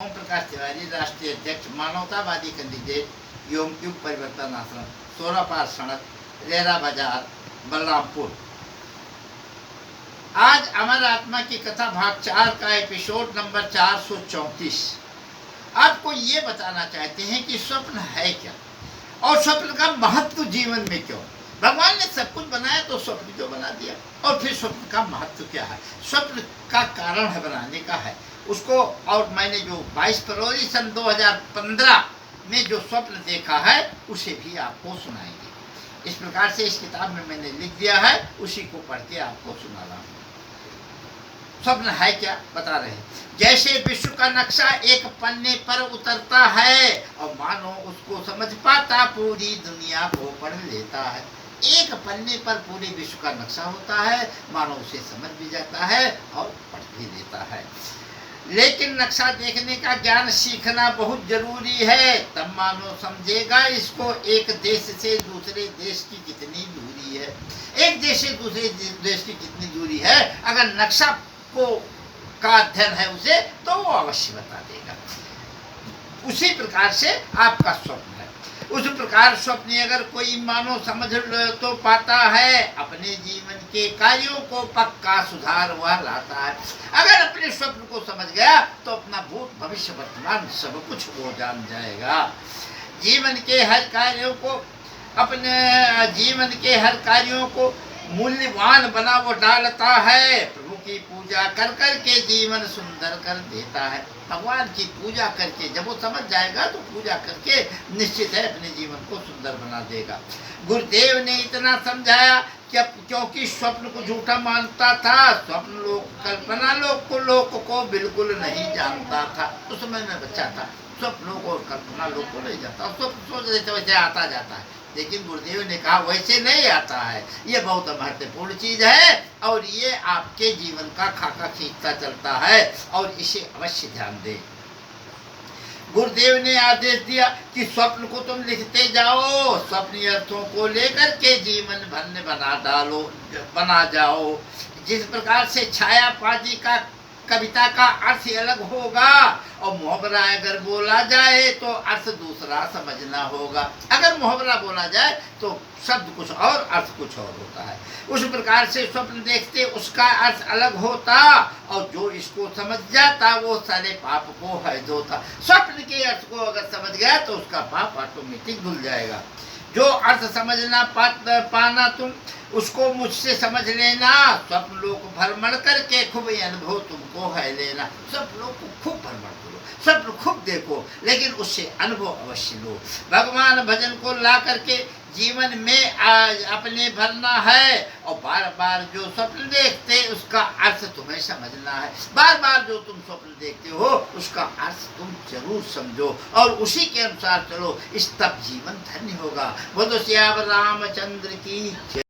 ओम प्रकाश तिवारी, राष्ट्रीय अध्यक्ष, मानवतावादी कैंडिडेट, योग युग परिवर्तन आश्रम, 16 पार सड़क, रेरा बाजार, बलरामपुर। आज अमर आत्मा की कथा भाग 4 का एपिसोड नंबर 434। आपको ये बताना चाहते हैं कि स्वप्न है क्या और स्वप्न का महत्व जीवन में क्यों। भगवान ने सब कुछ बनाया तो स्वप्न क्यों बना दिया, और फिर स्वप्न का महत्व क्या है, स्वप्न का कारण है बनाने का है उसको। और मैंने जो 22 फरवरी सन 2015 में जो स्वप्न देखा है उसे भी आपको सुनाएंगे। इस प्रकार से इस किताब में मैंने लिख दिया है, उसी को पढ़ के आपको सुना रहा हूँ। स्वप्न है क्या बता रहे हैं। जैसे विश्व का नक्शा एक पन्ने पर उतरता है और मानो उसको समझ पाता पूरी दुनिया को पढ़ लेता है। एक पन्ने पर पूरे विश्व का नक्शा होता है, मानो उसे समझ भी जाता है और पढ़ भी लेता है। लेकिन नक्शा देखने का ज्ञान सीखना बहुत जरूरी है, तब मानो समझेगा इसको एक देश से दूसरे देश की कितनी दूरी है। एक देश से दूसरे देश की कितनी दूरी है, अगर नक्शा को का अध्ययन है उसे, तो वो अवश्य बता देगा। उसी प्रकार से आपका स्वप्न है। उस प्रकार स्वप्न अगर कोई मानो समझ तो पाता है, अपने जीवन के कार्यों को पक्का सुधार हुआ लाता है। अगर अपने स्वप्न को समझ गया तो अपना भूत भविष्य वर्तमान सब कुछ वो जान जाएगा। जीवन के हर कार्यों को मूल्यवान बना वो डालता है। प्रभु की पूजा कर कर के जीवन सुंदर कर देता है। भगवान की पूजा करके जब वो समझ जाएगा तो पूजा करके निश्चित है अपने जीवन को सुंदर बना देगा। गुरुदेव ने इतना समझाया कि क्योंकि स्वप्न को झूठा मानता था, स्वप्न लोक कल्पना लोक को बिल्कुल नहीं जानता था। उस समय मैं बच्चा था, स्वप्नों को और कल्पना लोक को नहीं जानता। स्वप्न सोच रहे थे वैसे आता जाता है, लेकिन गुरुदेव ने कहा वैसे नहीं आता है। ये बहुत महत्वपूर्ण चीज है और ये आपके जीवन का खाका खींचता चलता है और इसे अवश्य ध्यान दें। गुरुदेव ने आदेश दिया कि स्वप्न को तुम लिखते जाओ, स्वप्न अर्थों को लेकर के जीवन भर बना जाओ। जिस प्रकार से छायापाजी का कविता का अर्थ अलग होगा और मुहावरा अगर बोला जाए तो अर्थ दूसरा समझना होगा। अगर मुहावरा बोला जाए तो शब्द कुछ और अर्थ कुछ और होता है। उस प्रकार से स्वप्न देखते उसका अर्थ अलग होता और जो इसको समझ जाता वो सारे पाप को हर धोता। स्वप्न के अर्थ को अगर समझ गया तो उसका पाप ऑटोमेटिक धुल जाएगा। जो अर्थ समझना पाना तुम उसको मुझसे समझ लेना। स्वप्न लोक भ्रमण करके खूब अनुभव तुमको है लेना। स्वप्न लोक को खूब भ्रमण करो, स्वप्न खूब देखो, लेकिन उससे अनुभव अवश्य लो। भगवान भजन को ला करके जीवन में अपने भरना है और बार बार जो स्वप्न देखते उसका अर्थ तुम्हें समझना है। बार बार जो तुम स्वप्न देखते हो उसका अर्थ तुम जरूर समझो और उसी के अनुसार चलो, इस तब जीवन धन्य होगा। बोलो श्याम रामचंद्र की।